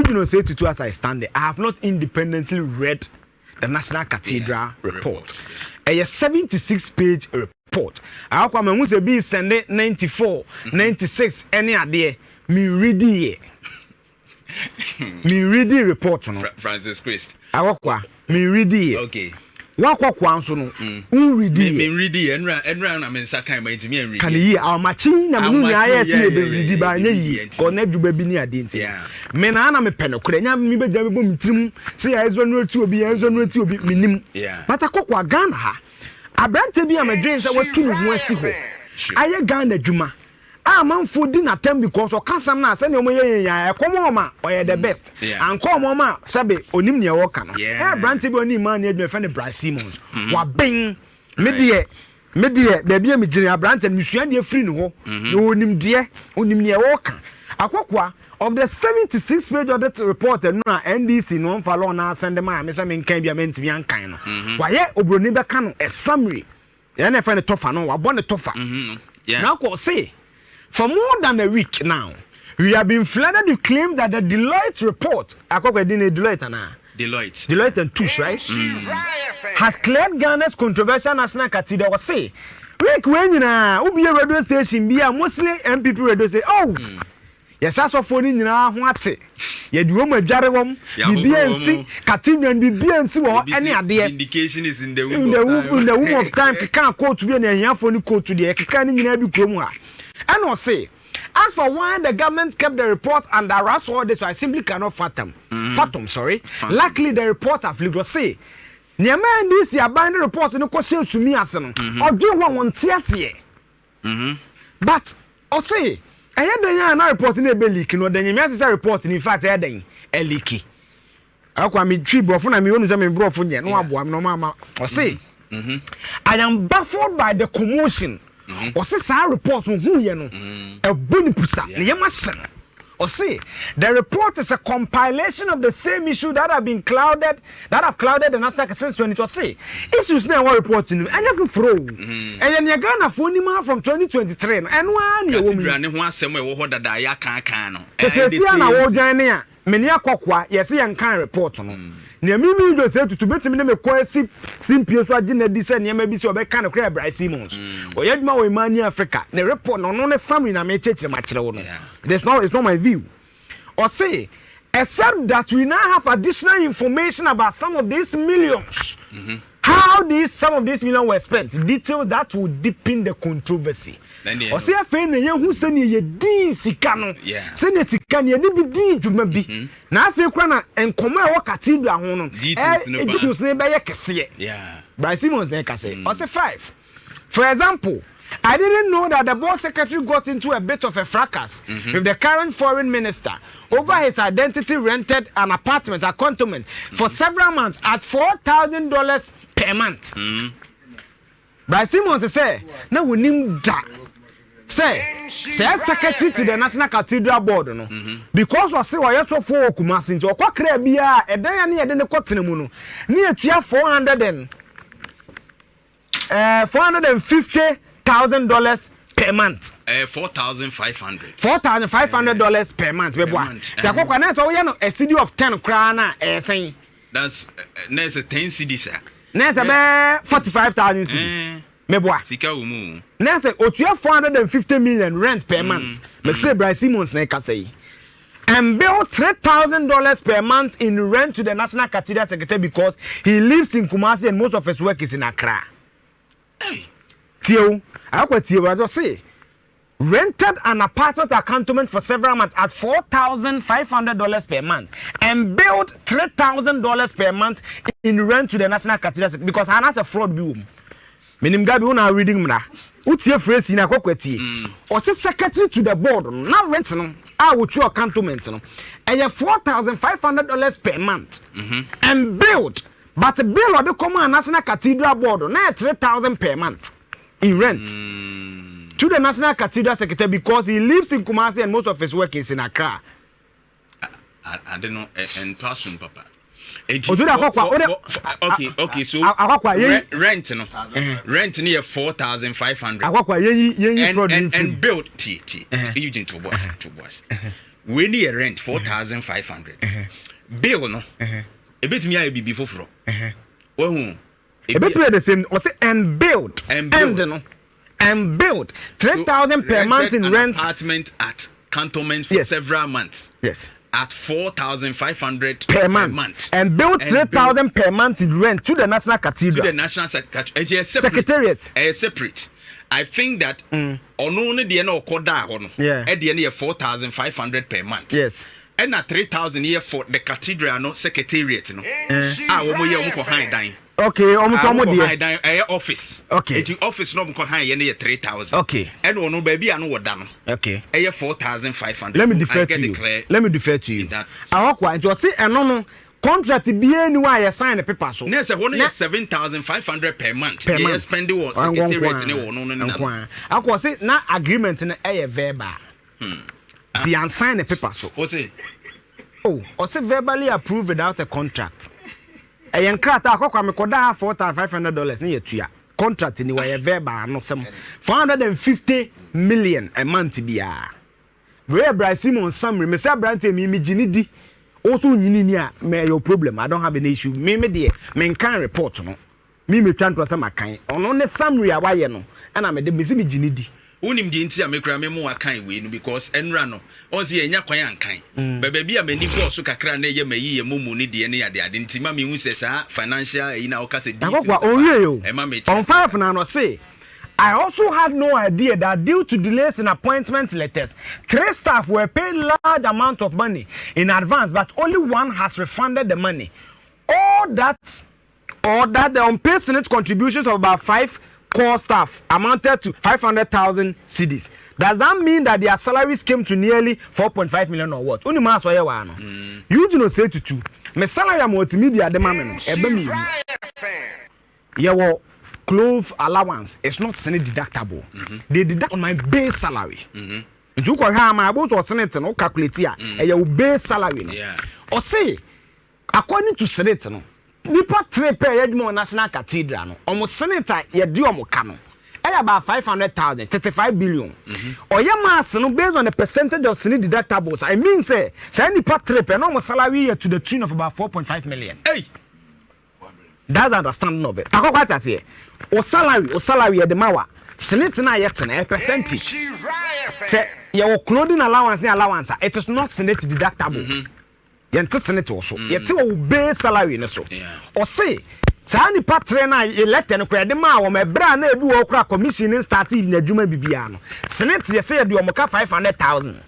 even Osei-Tutu as I stand there, I have not independently read the National Cathedral report. A 76-page report. I come and say be send 94, 96 any idea. Me read it. Me read the report no. Francis Christ. Awakwa me read it. Okay. Wakwa kwanso no. Read it. Me read it. Enra na me saka ma ntimi enread. Kan yi our machin na me nya ya see be read ba nya yi. Ko na djuba bi ni ade nti. Me na na me pɛ no kure nya me be gya me bom tirim. Se ya ezo no ati obi, ezo no ati obi minim. But akokwa Ghana ha. Abrante bi amadwen say watu no ho asi ho. Aye Ghana djuma. Manfo di na tem because o kasam na say ne omo ye ekomo ma o the best and come ma sabe onim ne wo ka no brand bi onim man ne adwe fa ne Bryce Simmons wa ben me de da bia me gire brand ne sua de free ne ho ne onim ne wo ka akokwa of the 76 page audit report no NDC no follow na send ma me say me kan bia mentimi ankan no wa ye obroni be ka no a summary ye na fa ne tofa no wa bo ne tofa na ko say for more than a week now, we have been flooded with claims that the Deloitte report, Deloitte and Touche, right? Has cleared Ghana's controversial National Cathedral. Say, week when you know, be a radio station, be a mostly MPP radio say, oh, yes, that's what for in what you do my jarwom, the BNC, Cathedral, and the BNC, or any idea. Indication is in the womb of time, can't quote to be an young phone code to the canning in every chroma. And I'll say, as for why the government kept the report under wraps all this, I simply cannot fathom. Luckily, the report have looked. Say, near man, this year, buying the report in the question to me as an or do one tears. But I'll say, I had the report in a leak, you know, the necessary report in fact, I had a leaky. I can be cheap, but when I'm using bro for you, no, I'm no mama. Or say, I am baffled by the commotion. Or say report on who you know a bonipusa yemasen or say the report is a compilation of the same issue that have clouded the National since 2020. Issues now are reporting and you throw and then you Ghana for man from 2023 and one you woman somewhere what that ya can no many akokwa yes yan kan report no ne mimi do say to betimi na me kwasi simpie so agi na di say ne ma bi so be kan no kra Bryce Simmons o yaduma we mani Africa ne report no ne summary na me chechire ma kire wo no it's not my view or say except that we now have additional information about some of these millions how some of these millions were spent details that will deepen the controversy or say afa na ye hu se ne ye din sika no se ne sika ne ye bi din dwuma bi na afa kura na enkomo e wo Cathedral ho no details ne be ye kese Bryce Simmons na kase or say 5 for example I didn't know that the board secretary got into a bit of a fracas with the current foreign minister over his identity rented an apartment, a cantonment, for several months at $4,000 per month. Bryce Simmons say, "No, we need that." Say secretary to the National Cathedral Board, no, because I say why you so for Kumasi into okwa kra bia e dan ya ne de ne kotene mu no, ne atua $450,000 per month. $4,500 per month. Jakokwa na so we no a city of 10 kra na saying. That's next 10 cedis. Next about 45,000 cedis. Meboa. Sika umu. Next otua 450 million rent per month. Me say Bryce Simmons na ka say. And bill $3,000 per month in rent to the National Cathedral Secretary because he lives in Kumasi and most of his work is in Accra. Hey. Tio, I just say rented an apartment at cantonment for several months at $4,500 per month and billed $3,000 per month in rent to the National Cathedral because that's a fraud bill. Minim gabi una reading mna. Utie phrase ina kwakwati. O se secretary to the board na rent no a wotu a cantonment no. Eye $4,500 per month. And billed but the bill of the common National Cathedral Board na $3,000 per month in rent to the National Cathedral Secretary because he lives in Kumasi and most of his work is in Accra. I don't know in person, Papa. Okay, so rent no near 4,500 and built Eugene to boys. we need a rent 4,500. Bill no. A bit me I be before fro. Oh, a bit the same. Or say and build and build 3,000 per month in rent. Apartment at Cantonment for several months. Yes. At 4,500 per month. And build 3,000 per month in rent to the National Cathedral. To the National Secretariat. Separate. I think that only the no koda hono. Yeah. At the end 4,500 per month. Yes. And at 3,000 here for the Cathedral no Secretariat no. Omo ye omo ko high dine. Okay, almost office. Okay. The office no ko high ye 3,000. Okay. And ono baby anu woda no. Okay. 4,500. Let me defer to you. I walk one. Just say no. Contract be anywhere you sign the paper so. Next one 7,500 per month. You spend what Secretariat no. I go say na agreement na verbal. The unsign the paper so. Or say verbally approved without a contract. A young crat akokwa me koda $4,500 na yetua. Contract anywhere verbal no some 450 million a month biya. Where Bryce Simon summary me say Brante me ginidi. Also nyini ni a me your problem. I don't have an issue. Me there me can report no. Me try to say my kan. Ono ne summary a waye no. Ana me de me me ginidi. Unim di nti a me kra me mo akan we no because enra no on se enya kwan ankan baba bi a mani boss kakra na ye mayi ye mumu ni de ne ade ade nti ma me hu se sa financial e na o ka se di e ma me on five na no say I also had no idea that due to delays in appointment letters, 3 staff were paid large amount of money in advance, but only one has refunded the money. Or that the unpaid Senate contributions of about 5 core staff amounted to 500,000 cedis. Does that mean that their salaries came to nearly 4.5 million or what? Only mass why one. Eugene Osei-Tutu. My salary am multimedia the moment. Yeah, clothes allowance is not Senate deductible. They deduct on my base salary. You can have my boss or Senate no calculate here. Your base salary. Or say, according to Senate, no, nipa 3 per Edmond National Cathedral, no, almost Senator, ye do omokano. About 500,000, 35 billion. Or your mass, no, based on the percentage of Senate deductibles. I mean, say nipa 3 per normal salary to the tune of about 4.5 million. Hey. That's understanding of it. I go what I say. O salary at the mawa. Senate na yet a percentage. Say your clothing allowance. It is not Senate deductible. Yet Senate also. Yet you base salary in so. Or say, Sani Patrena elect and credit ma or my brand do okra commission starting in the Juma Bibiano. Senate you say do omoka 500,000.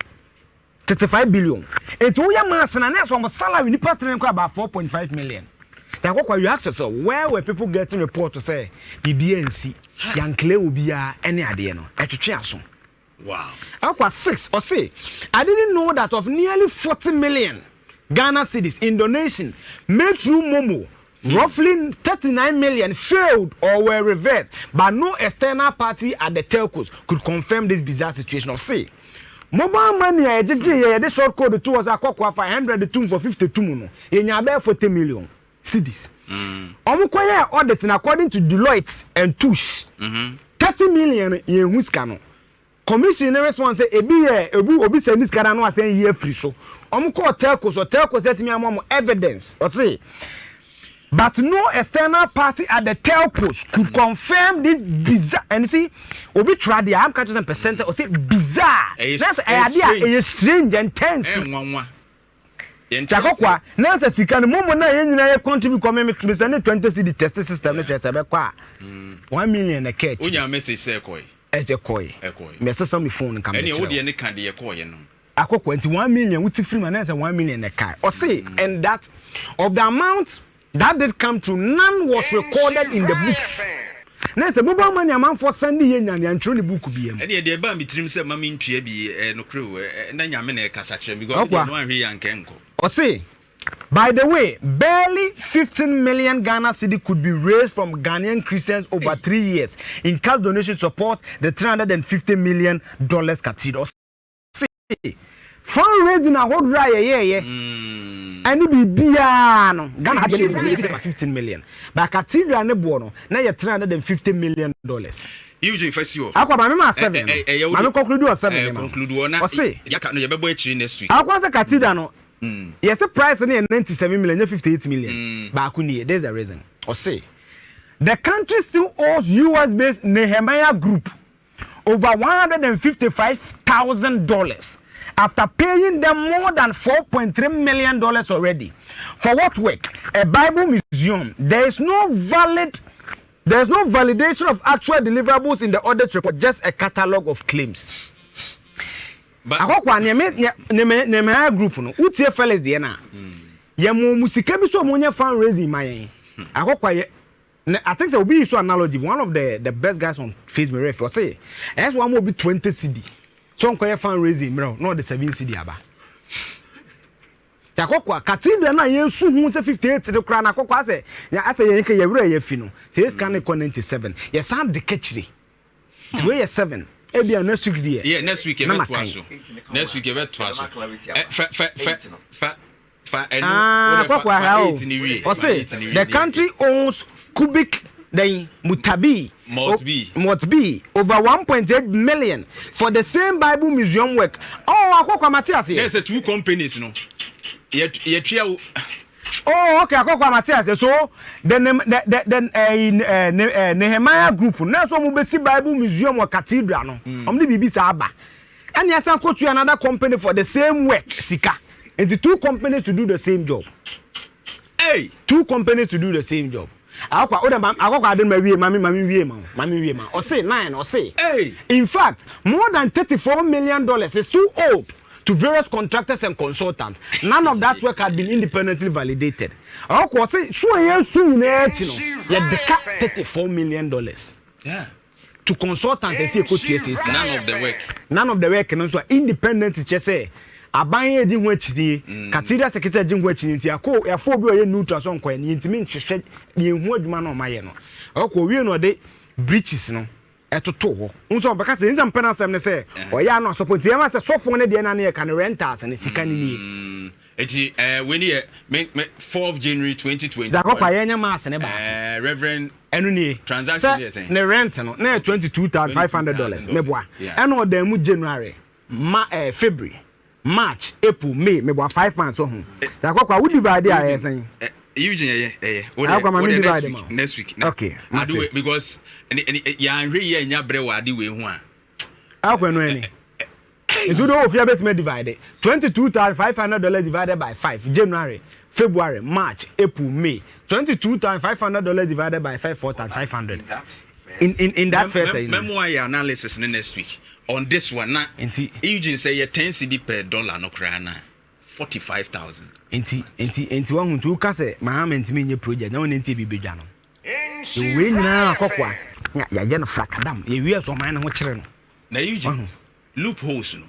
35 billion. It's William Mason and that's from a salary in Patrena about 4.5 million. Now, what you ask yourself, where were people getting report to say BBNC, Yankle will be any idea? No, at the wow. I was 6 or say, I didn't know that of nearly 40 million Ghana cedis in donation made through Momo, roughly 39 million failed or were reversed, but no external party at the telcos could confirm this bizarre situation. Or say, mobile money, I did the short code to us a cock 500 for 52 no, in your 40 million. Cedis. Omukoye auditing according to Deloitte and Touche. 30 million in Huskano. Commission response say ebi obi send this card no say year free so. Omuko telco set me am evidence. Or say but no external party at the telcos could confirm this bizarre and see obi try the am catch some percent or say bizarre. That's idea strange and tense. Chakokwa nansa sika no momo na ye nyina ye contribute community me send 20 cedi test system no chese be kwa 1 million na catch onya message say koi ekoi me sesa me phone kam ene wo de ne kan de ye koi no akokwa nti 1 million wuti free man nansa 1 million na kai or say and that of the amount that did come to none was recorded in the books. Nansa mobile money amount for sending ye nyane antro ne book bi am ene de ba mitrim say mama ntua bi no kre na nyame na kasa kire because no anhwe yankenko. Or say, by the way, barely 15 million Ghana cedi could be raised from Ghanaian Christians over 3 years in cash donation support the $350 million cathedral. See, fundraising a whole riot, and it be beyond Ghana had 15 million. But cathedral and Bono, now you're $350 million. Eugene first you. Akwa ba me ma 7. Ma me conclude on 7. Conclude on na. Yaka no ye bebo echi next week. Akwa say Cathedral no. Yes, the price is 97 million, 58 million. Bakuni, there's a reason. Or say, the country still owes US-based Nhyira Group over $155,000 after paying them more than $4.3 million already. For what work? A Bible museum. There is no validation of actual deliverables in the audit report, just a catalog of claims. But akokwa Nhyira group no utie fellas de na ye mo musika bi so mo nya fundraising mayen akokwa ye I think so be so analogy one of the best guys on Facebook refer say as one mo be 20 cedi so nko ye fundraising mro no the 7 cedi aba akokwa Cathedral na ye su hu say 58 de kra na akokwa say ya asa ye nke ye wura ye fi no say scan 97 ye sound de kechiri the way 7 Ebia next week there. Yeah, next week event was so. Next week event was so. The country owns cubic then must be over 1.8 million for the same Bible museum work. Oh, akokwa Matthias here. There's two companies no. Oh, okay. Akokwa Matthias. So the Nhyira group. Now so we see Bible Museum or Cathedral. No, the bibi saba. And yes, I go to another company for the same work. Sika. And the two companies to do the same job. Hey, two companies to do the same job. Akokwa don't marry mami. Or say 9 or say. Hey. In fact, more than $34 million is too old to various contractors and consultants. None of that work had been independently validated. Akokwa say so yen su na echi no. Ye deka $34 million. Yeah. To consultants and say none of the work no so independent say abanye di ho achiri Cathedral secretary di ho achiri nti akọ ya fo bi o ye neutral so nko ni ntimi nhwehwe ni hu adwuma no maye no. Akokwa wie no de breaches no etoto ho nso beka se nza mpena asem ne se oya no support yema se sofo ne de na ne ka ne rentals ne sika ni ni eti when ye 4th January 2020 da ko pa yenya mass ne ba reverend enu ni transaction dey say ne rent no na $22,500 me boa eno odan mu January February March April May me boa 5 months so ho da ko kwa we divide a yesen Eugene next week. Okay. I do it because ya nwe ye nya bre wade we hu a. Akwa no ani. Itu do ofia betime divide. $22,500 divided by 5 January, February, March, April, May. $22,500 divided by 5 $4,500. In that first memoir analysis next week on this one na Eugene say ye 10 cedi per dollar no kra na 45,000. Enti wa huntu ka se Muhammad ntimi nye project na won enti bi bedwa no. We nyina akokwa ya je no frakadam ye wi so man na ho kire no. Na Eugene loopholes no.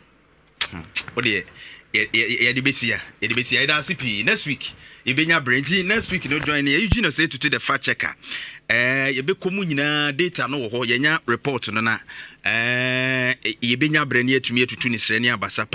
O de ye de besia da CP next week ye benya brandi next week no join Eugene Osei-Tutu the fact checker. Ye be komu nyina data no wo ho ye nya report no na ye benya brandi atumi atutu ni srani abasa